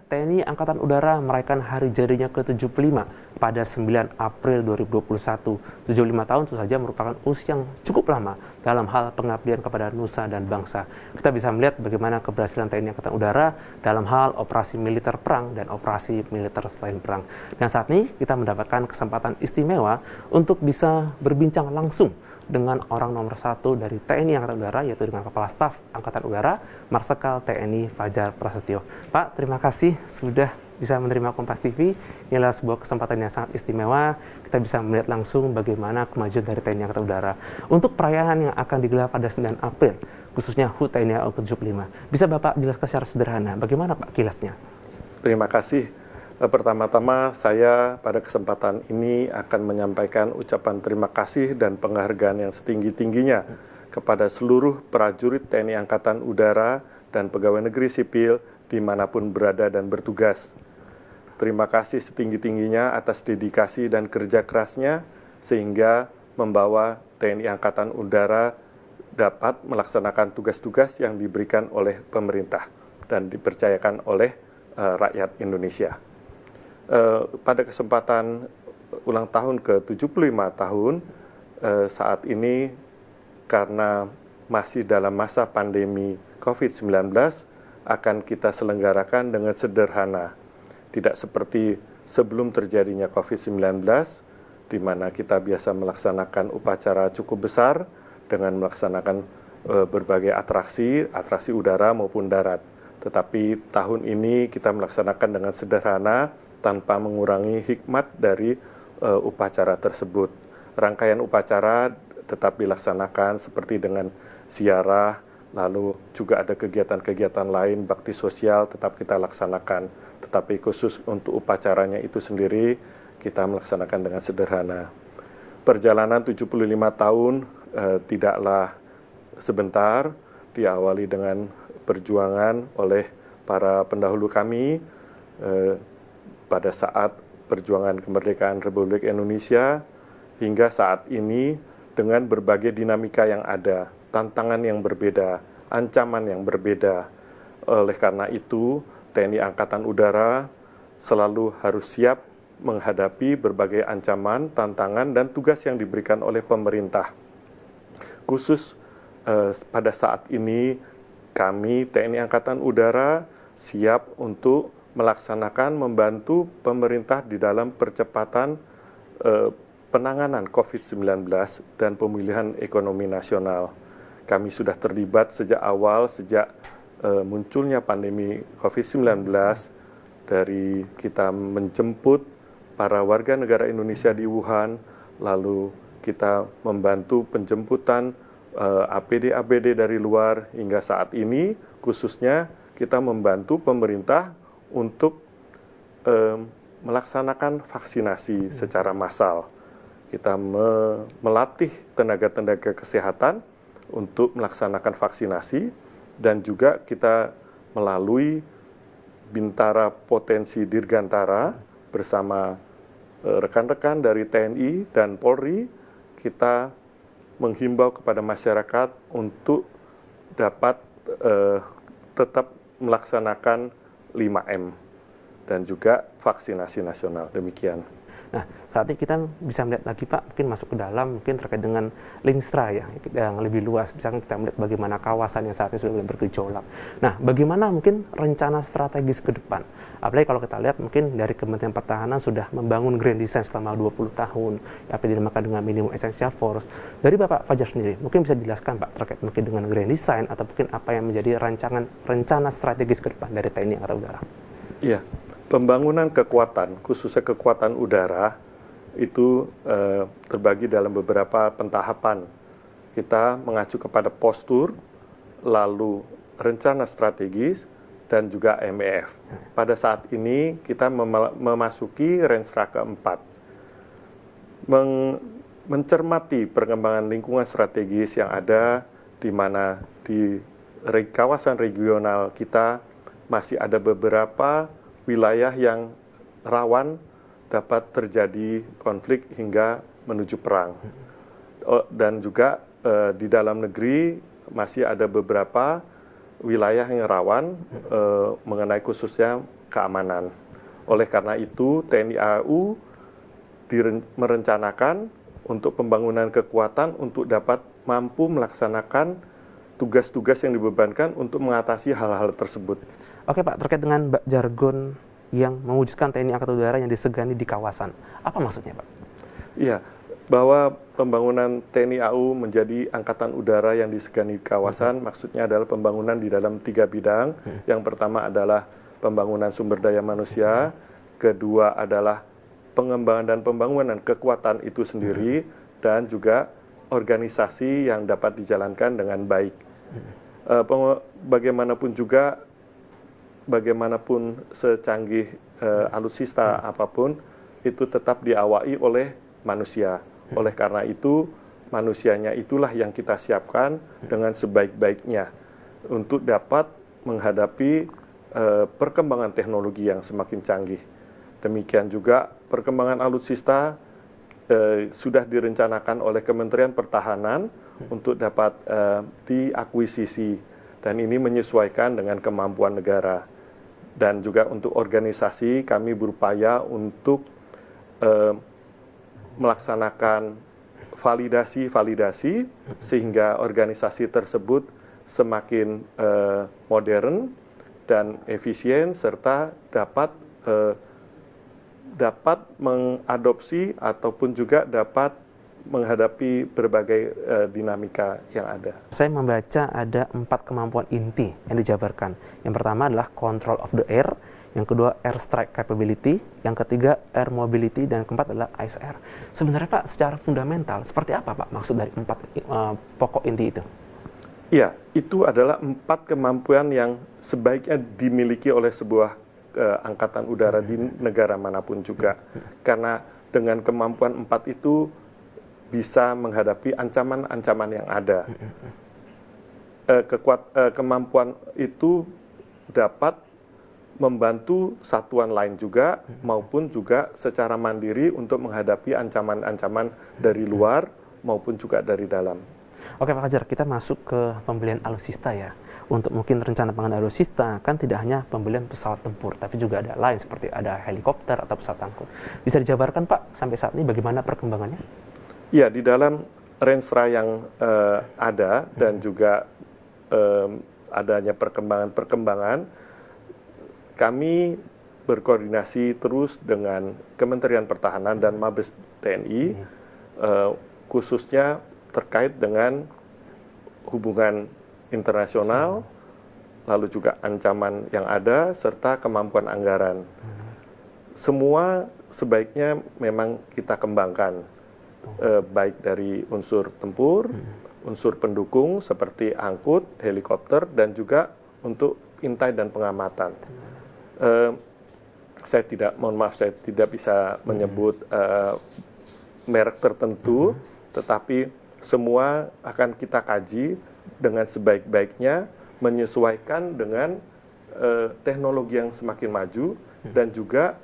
TNI Angkatan Udara merayakan hari jadinya ke-75 pada 9 April 2021. 75 tahun tentu saja merupakan usia yang cukup lama dalam hal pengabdian kepada nusa dan bangsa. Kita bisa melihat bagaimana keberhasilan TNI Angkatan Udara dalam hal operasi militer perang dan operasi militer selain perang. Dan saat ini kita mendapatkan kesempatan istimewa untuk bisa berbincang langsung dengan orang nomor satu dari TNI Angkatan Udara, yaitu dengan Kepala Staf Angkatan Udara, Marsikal TNI Fajar Prasetyo. Pak, terima kasih sudah bisa menerima Kompas TV. Ini adalah sebuah kesempatan yang sangat istimewa. Kita bisa melihat langsung bagaimana kemajuan dari TNI Angkatan Udara. Untuk perayaan yang akan digelar pada 9 April, khususnya HUT TNI AU ke-75. Bisa Bapak jelaskan secara sederhana, bagaimana Pak kilasnya? Terima kasih. Pertama-tama saya pada kesempatan ini akan menyampaikan ucapan terima kasih dan penghargaan yang setinggi-tingginya kepada seluruh prajurit TNI Angkatan Udara dan pegawai negeri sipil dimanapun berada dan bertugas. Terima kasih setinggi-tingginya atas dedikasi dan kerja kerasnya sehingga membawa TNI Angkatan Udara dapat melaksanakan tugas-tugas yang diberikan oleh pemerintah dan dipercayakan oleh rakyat Indonesia. Pada kesempatan ulang tahun ke-75 tahun saat ini karena masih dalam masa pandemi COVID-19 akan kita selenggarakan dengan sederhana. Tidak seperti sebelum terjadinya COVID-19 di mana kita biasa melaksanakan upacara cukup besar dengan melaksanakan berbagai atraksi udara maupun darat. Tetapi tahun ini kita melaksanakan dengan sederhana tanpa mengurangi hikmat dari upacara tersebut. Rangkaian upacara tetap dilaksanakan seperti dengan ziarah, lalu juga ada kegiatan-kegiatan lain, bakti sosial tetap kita laksanakan. Tetapi khusus untuk upacaranya itu sendiri, kita melaksanakan dengan sederhana. Perjalanan 75 tahun tidaklah sebentar, diawali dengan perjuangan oleh para pendahulu kami, pada saat perjuangan kemerdekaan Republik Indonesia hingga saat ini dengan berbagai dinamika yang ada, tantangan yang berbeda, ancaman yang berbeda. Oleh karena itu, TNI Angkatan Udara selalu harus siap menghadapi berbagai ancaman, tantangan, dan tugas yang diberikan oleh pemerintah. Khusus pada saat ini, kami TNI Angkatan Udara siap untuk melaksanakan membantu pemerintah di dalam percepatan penanganan COVID-19 dan pemulihan ekonomi nasional. Kami sudah terlibat sejak awal, sejak munculnya pandemi COVID-19, dari kita menjemput para warga negara Indonesia di Wuhan, lalu kita membantu penjemputan APD-APD dari luar, hingga saat ini khususnya kita membantu pemerintah untuk melaksanakan vaksinasi secara massal. Kita melatih tenaga-tenaga kesehatan untuk melaksanakan vaksinasi dan juga kita melalui Bintara Potensi Dirgantara bersama rekan-rekan dari TNI dan Polri, kita menghimbau kepada masyarakat untuk dapat tetap melaksanakan 5M dan juga vaksinasi nasional. Demikian. Nah, saat ini kita bisa melihat lagi Pak, mungkin masuk ke dalam, mungkin terkait dengan Lingstra ya, yang lebih luas. Misalkan kita melihat bagaimana kawasan yang saat ini sudah mulai bergejolak. Nah, bagaimana mungkin rencana strategis ke depan? Apalagi kalau kita lihat mungkin dari Kementerian Pertahanan sudah membangun grand design selama 20 tahun, apa yang dinamakan dengan minimum essential force. Dari Bapak Fajar sendiri, mungkin bisa dijelaskan Pak terkait mungkin dengan grand design atau mungkin apa yang menjadi rencana strategis ke depan dari TNI Angkatan Udara? Iya, pembangunan kekuatan, khususnya kekuatan udara, itu terbagi dalam beberapa pentahapan. Kita mengacu kepada postur, lalu rencana strategis, dan juga MEF. Pada saat ini kita memasuki Renstra keempat. Mencermati perkembangan lingkungan strategis yang ada, di mana di kawasan regional kita masih ada beberapa wilayah yang rawan dapat terjadi konflik hingga menuju perang. Dan juga di dalam negeri masih ada beberapa wilayah yang rawan mengenai khususnya keamanan. Oleh karena itu, TNI AU merencanakan untuk pembangunan kekuatan untuk dapat mampu melaksanakan tugas-tugas yang dibebankan untuk mengatasi hal-hal tersebut. Oke Pak, terkait dengan jargon yang mewujudkan TNI Angkatan Udara yang disegani di kawasan, apa maksudnya Pak? Iya, bahwa pembangunan TNI AU menjadi Angkatan Udara yang disegani di kawasan, maksudnya adalah pembangunan di dalam 3 bidang. Yang pertama adalah pembangunan sumber daya manusia, kedua adalah pengembangan dan pembangunan kekuatan itu sendiri, dan juga organisasi yang dapat dijalankan dengan baik. Bagaimanapun secanggih alutsista apapun, itu tetap diawaki oleh manusia. Oleh karena itu, manusianya itulah yang kita siapkan dengan sebaik-baiknya untuk dapat menghadapi perkembangan teknologi yang semakin canggih. Demikian juga perkembangan alutsista sudah direncanakan oleh Kementerian Pertahanan untuk dapat diakuisisi, dan ini menyesuaikan dengan kemampuan negara. Dan juga untuk organisasi kami berupaya untuk melaksanakan validasi sehingga organisasi tersebut semakin modern dan efisien, serta dapat mengadopsi ataupun juga dapat menghadapi berbagai dinamika yang ada. Saya membaca ada 4 kemampuan inti yang dijabarkan. Yang pertama adalah control of the air, yang kedua air strike capability, yang ketiga air mobility, dan yang keempat adalah ice air. Sebenarnya Pak, secara fundamental seperti apa Pak maksud dari 4 pokok inti itu? Iya, itu adalah 4 kemampuan yang sebaiknya dimiliki oleh sebuah angkatan udara di negara manapun juga. Karena dengan kemampuan 4 itu bisa menghadapi ancaman-ancaman yang ada. Kemampuan itu dapat membantu satuan lain juga, maupun juga secara mandiri untuk menghadapi ancaman-ancaman dari luar maupun juga dari dalam. Oke Pak Fajar, kita masuk ke pembelian alutsista ya. Untuk mungkin rencana pengadaan alutsista kan tidak hanya pembelian pesawat tempur, tapi juga ada lain seperti ada helikopter atau pesawat angkut. Bisa dijabarkan Pak sampai saat ini bagaimana perkembangannya? Ya, di dalam Renstra yang ada dan juga adanya perkembangan, kami berkoordinasi terus dengan Kementerian Pertahanan dan Mabes TNI, khususnya terkait dengan hubungan internasional, lalu juga ancaman yang ada, serta kemampuan anggaran. Semua sebaiknya memang kita kembangkan, baik dari unsur tempur, unsur pendukung seperti angkut, helikopter, dan juga untuk intai dan pengamatan. Saya tidak bisa menyebut merek tertentu, tetapi semua akan kita kaji dengan sebaik-baiknya, menyesuaikan dengan teknologi yang semakin maju, dan juga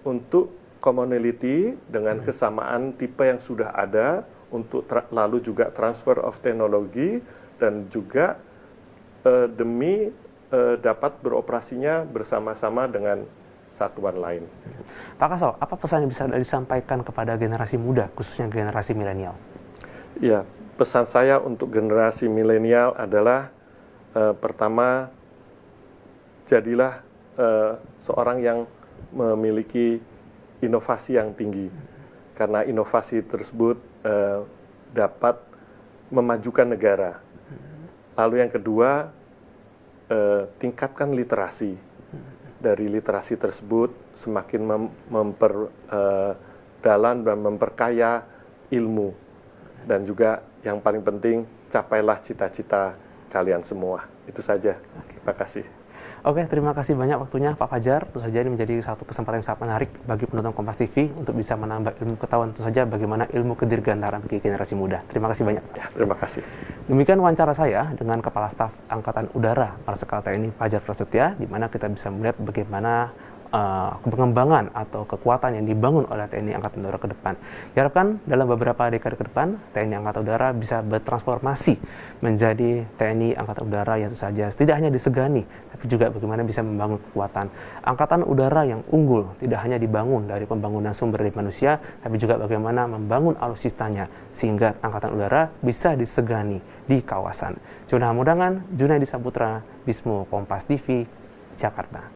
untuk commonality dengan kesamaan tipe yang sudah ada, untuk lalu juga transfer of teknologi, dan juga demi dapat beroperasinya bersama-sama dengan satuan lain. Pak Kasal, apa pesan yang bisa disampaikan kepada generasi muda, khususnya generasi milenial? Ya, pesan saya untuk generasi milenial adalah pertama, jadilah seorang yang memiliki inovasi yang tinggi, karena inovasi tersebut dapat memajukan negara. Lalu yang kedua, tingkatkan literasi. Dari literasi tersebut semakin memperdalam dan memperkaya ilmu. Dan juga yang paling penting, capailah cita-cita kalian semua. Itu saja. Terima kasih. Oke, terima kasih banyak waktunya Pak Fajar. Tentu saja ini menjadi satu kesempatan yang sangat menarik bagi penonton Kompas TV untuk bisa menambah ilmu pengetahuan, tentu saja bagaimana ilmu kedirgantaran bagi generasi muda. Terima kasih banyak. Ya, terima kasih. Demikian wawancara saya dengan Kepala Staf Angkatan Udara Marsikal TNI Fajar Prasetya, di mana kita bisa melihat bagaimana pengembangan atau kekuatan yang dibangun oleh TNI Angkatan Udara ke depan. Diharapkan dalam beberapa dekade ke depan, TNI Angkatan Udara bisa bertransformasi menjadi TNI Angkatan Udara yang tentu saja tidak hanya disegani, tapi juga bagaimana bisa membangun kekuatan Angkatan Udara yang unggul, tidak hanya dibangun dari pembangunan sumber daya manusia, tapi juga bagaimana membangun alutsistanya, sehingga Angkatan Udara bisa disegani di kawasan. Junaidi Saputra, Bismo, Kompas TV, Jakarta.